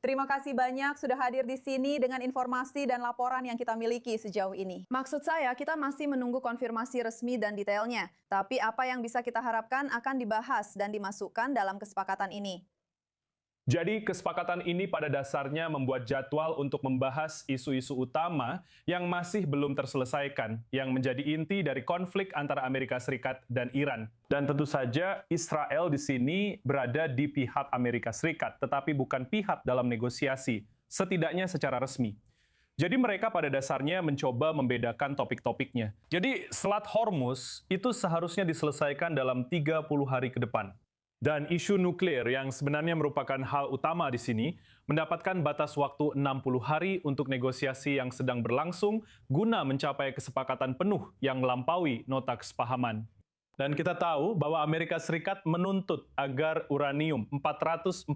Terima kasih banyak sudah hadir di sini dengan informasi dan laporan yang kita miliki sejauh ini. Maksud saya, kita masih menunggu konfirmasi resmi dan detailnya. Tapi apa yang bisa kita harapkan akan dibahas dan dimasukkan dalam kesepakatan ini. Jadi kesepakatan ini pada dasarnya membuat jadwal untuk membahas isu-isu utama yang masih belum terselesaikan, yang menjadi inti dari konflik antara Amerika Serikat dan Iran. Dan tentu saja Israel di sini berada di pihak Amerika Serikat, tetapi bukan pihak dalam negosiasi, setidaknya secara resmi. Jadi mereka pada dasarnya mencoba membedakan topik-topiknya. Jadi Selat Hormuz itu seharusnya diselesaikan dalam 30 hari ke depan. Dan isu nuklir yang sebenarnya merupakan hal utama di sini mendapatkan batas waktu 60 hari untuk negosiasi yang sedang berlangsung guna mencapai kesepakatan penuh yang melampaui nota kesepahaman. Dan kita tahu bahwa Amerika Serikat menuntut agar uranium, 440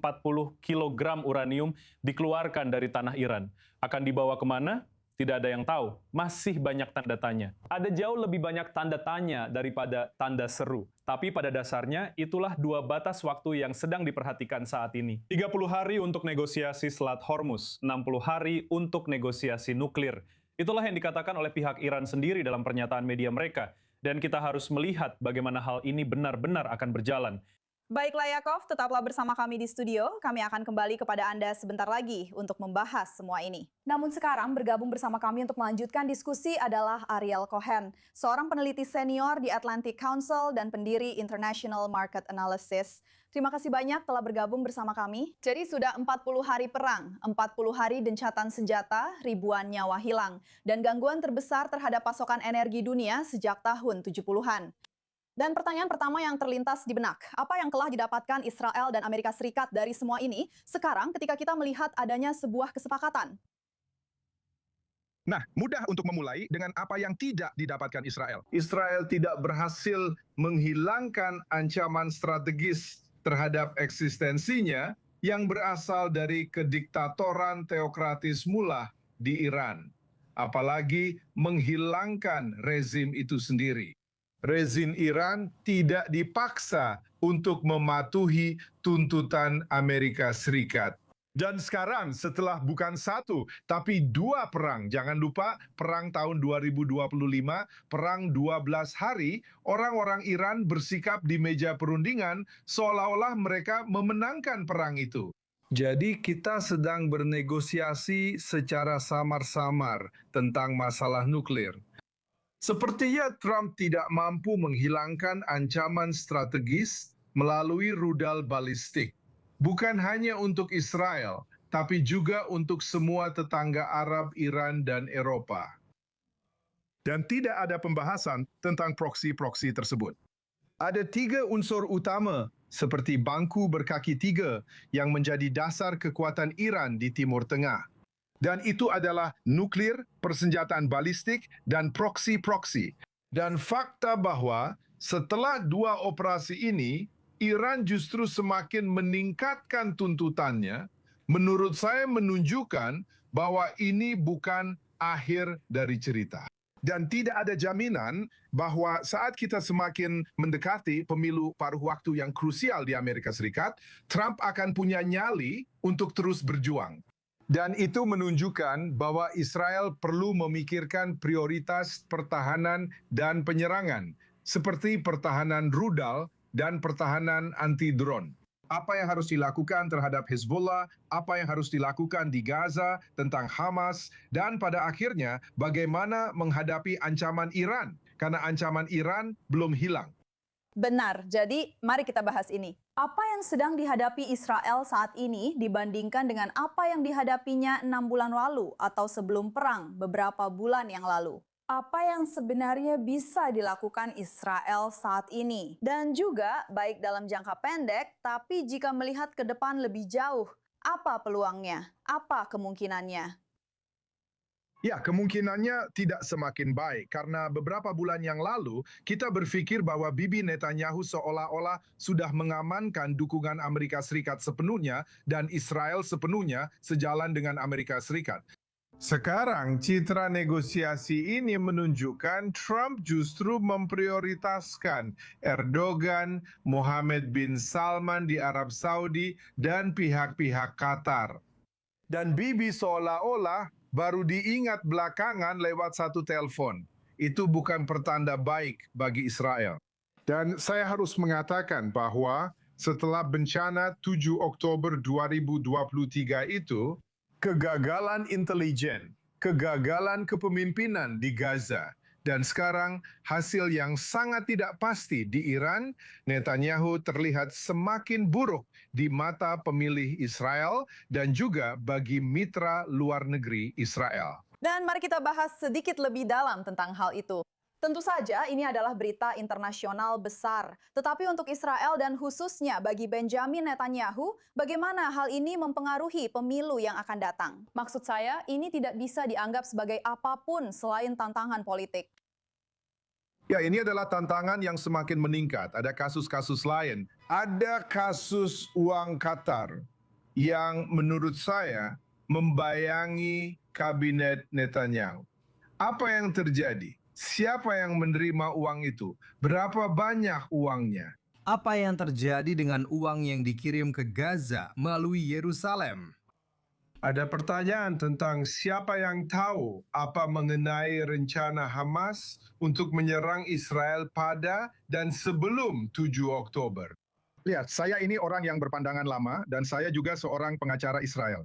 kg uranium dikeluarkan dari tanah Iran. Akan dibawa kemana? Tidak ada yang tahu. Masih banyak tanda tanya. Ada jauh lebih banyak tanda tanya daripada tanda seru. Tapi pada dasarnya, itulah dua batas waktu yang sedang diperhatikan saat ini. 30 hari untuk negosiasi Selat Hormuz, 60 hari untuk negosiasi nuklir. Itulah yang dikatakan oleh pihak Iran sendiri dalam pernyataan media mereka. Dan kita harus melihat bagaimana hal ini benar-benar akan berjalan. Baiklah Yakov, tetaplah bersama kami di studio. Kami akan kembali kepada Anda sebentar lagi untuk membahas semua ini. Namun sekarang bergabung bersama kami untuk melanjutkan diskusi adalah Ariel Cohen, seorang peneliti senior di Atlantic Council dan pendiri International Market Analysis. Terima kasih banyak telah bergabung bersama kami. Jadi sudah 40 hari perang, 40 hari gencatan senjata, ribuan nyawa hilang, dan gangguan terbesar terhadap pasokan energi dunia sejak tahun 70-an. Dan pertanyaan pertama yang terlintas di benak, apa yang telah didapatkan Israel dan Amerika Serikat dari semua ini sekarang ketika kita melihat adanya sebuah kesepakatan? Nah, mudah untuk memulai dengan apa yang tidak didapatkan Israel. Israel tidak berhasil menghilangkan ancaman strategis terhadap eksistensinya yang berasal dari kediktatoran teokratis mula di Iran. Apalagi menghilangkan rezim itu sendiri. Rezim Iran tidak dipaksa untuk mematuhi tuntutan Amerika Serikat. Dan sekarang setelah bukan satu, tapi dua perang, jangan lupa perang tahun 2025, perang 12 hari, orang-orang Iran bersikap di meja perundingan seolah-olah mereka memenangkan perang itu. Jadi kita sedang bernegosiasi secara samar-samar tentang masalah nuklir. Sepertinya Trump tidak mampu menghilangkan ancaman strategis melalui rudal balistik. Bukan hanya untuk Israel, tapi juga untuk semua tetangga Arab, Iran, dan Eropa. Dan tidak ada pembahasan tentang proksi-proksi tersebut. Ada tiga unsur utama seperti bangku berkaki tiga yang menjadi dasar kekuatan Iran di Timur Tengah. Dan itu adalah nuklir, persenjataan balistik, dan proksi-proksi. Dan fakta bahwa setelah dua operasi ini, Iran justru semakin meningkatkan tuntutannya, menurut saya menunjukkan bahwa ini bukan akhir dari cerita. Dan tidak ada jaminan bahwa saat kita semakin mendekati pemilu paruh waktu yang krusial di Amerika Serikat, Trump akan punya nyali untuk terus berjuang. Dan itu menunjukkan bahwa Israel perlu memikirkan prioritas pertahanan dan penyerangan, seperti pertahanan rudal dan pertahanan anti-drone. Apa yang harus dilakukan terhadap Hezbollah, apa yang harus dilakukan di Gaza tentang Hamas, dan pada akhirnya bagaimana menghadapi ancaman Iran, karena ancaman Iran belum hilang. Benar, jadi mari kita bahas ini. Apa yang sedang dihadapi Israel saat ini dibandingkan dengan apa yang dihadapinya 6 bulan lalu atau sebelum perang beberapa bulan yang lalu? Apa yang sebenarnya bisa dilakukan Israel saat ini? Dan juga baik dalam jangka pendek, tapi jika melihat ke depan lebih jauh, apa peluangnya? Apa kemungkinannya? Ya, kemungkinannya tidak semakin baik karena beberapa bulan yang lalu kita berpikir bahwa Bibi Netanyahu seolah-olah sudah mengamankan dukungan Amerika Serikat sepenuhnya dan Israel sepenuhnya sejalan dengan Amerika Serikat. Sekarang citra negosiasi ini menunjukkan Trump justru memprioritaskan Erdogan, Mohammed bin Salman di Arab Saudi, dan pihak-pihak Qatar. Dan Bibi seolah-olah baru diingat belakangan lewat satu telepon. Itu bukan pertanda baik bagi Israel. Dan saya harus mengatakan bahwa setelah bencana 7 Oktober 2023 itu, kegagalan intelijen, kegagalan kepemimpinan di Gaza, dan sekarang hasil yang sangat tidak pasti di Iran, Netanyahu terlihat semakin buruk di mata pemilih Israel dan juga bagi mitra luar negeri Israel. Dan mari kita bahas sedikit lebih dalam tentang hal itu. Tentu saja ini adalah berita internasional besar. Tetapi untuk Israel dan khususnya bagi Benjamin Netanyahu, bagaimana hal ini mempengaruhi pemilu yang akan datang? Maksud saya, ini tidak bisa dianggap sebagai apapun selain tantangan politik. Ya, ini adalah tantangan yang semakin meningkat. Ada kasus-kasus lain. Ada kasus uang Qatar yang menurut saya membayangi kabinet Netanyahu. Apa yang terjadi? Siapa yang menerima uang itu? Berapa banyak uangnya? Apa yang terjadi dengan uang yang dikirim ke Gaza melalui Yerusalem? Ada pertanyaan tentang siapa yang tahu apa mengenai rencana Hamas untuk menyerang Israel pada dan sebelum 7 Oktober. Lihat, saya ini orang yang berpandangan lama dan saya juga seorang pengacara Israel.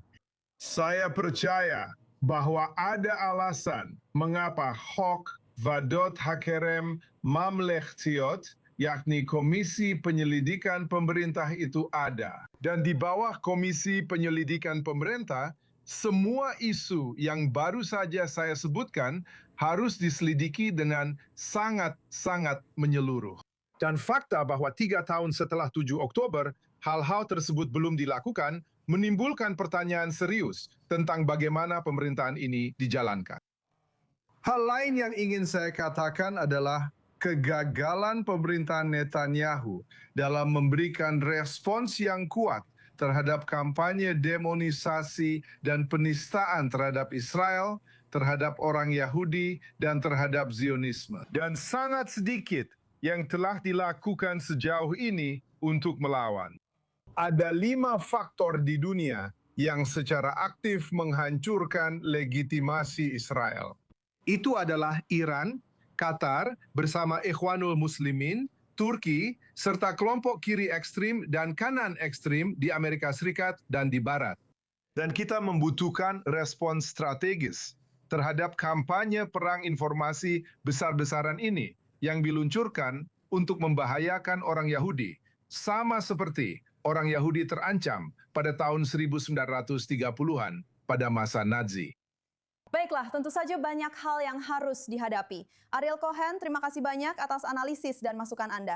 Saya percaya bahwa ada alasan mengapa Hok Vadot Hakerem Mamlechtiot, yakni Komisi Penyelidikan Pemerintah itu ada. Dan di bawah Komisi Penyelidikan Pemerintah, semua isu yang baru saja saya sebutkan harus diselidiki dengan sangat-sangat menyeluruh. Dan fakta bahwa 3 tahun setelah 7 Oktober, hal-hal tersebut belum dilakukan, menimbulkan pertanyaan serius tentang bagaimana pemerintahan ini dijalankan. Hal lain yang ingin saya katakan adalah kegagalan pemerintahan Netanyahu dalam memberikan respons yang kuat terhadap kampanye demonisasi dan penistaan terhadap Israel, terhadap orang Yahudi, dan terhadap Zionisme. Dan sangat sedikit yang telah dilakukan sejauh ini untuk melawan. Ada 5 faktor di dunia yang secara aktif menghancurkan legitimasi Israel. Itu adalah Iran, Qatar bersama Ikhwanul Muslimin, Turki, serta kelompok kiri ekstrim dan kanan ekstrim di Amerika Serikat dan di Barat. Dan kita membutuhkan respons strategis terhadap kampanye perang informasi besar-besaran ini yang diluncurkan untuk membahayakan orang Yahudi, sama seperti orang Yahudi terancam pada tahun 1930-an pada masa Nazi. Baiklah, tentu saja banyak hal yang harus dihadapi. Ariel Cohen, terima kasih banyak atas analisis dan masukan Anda.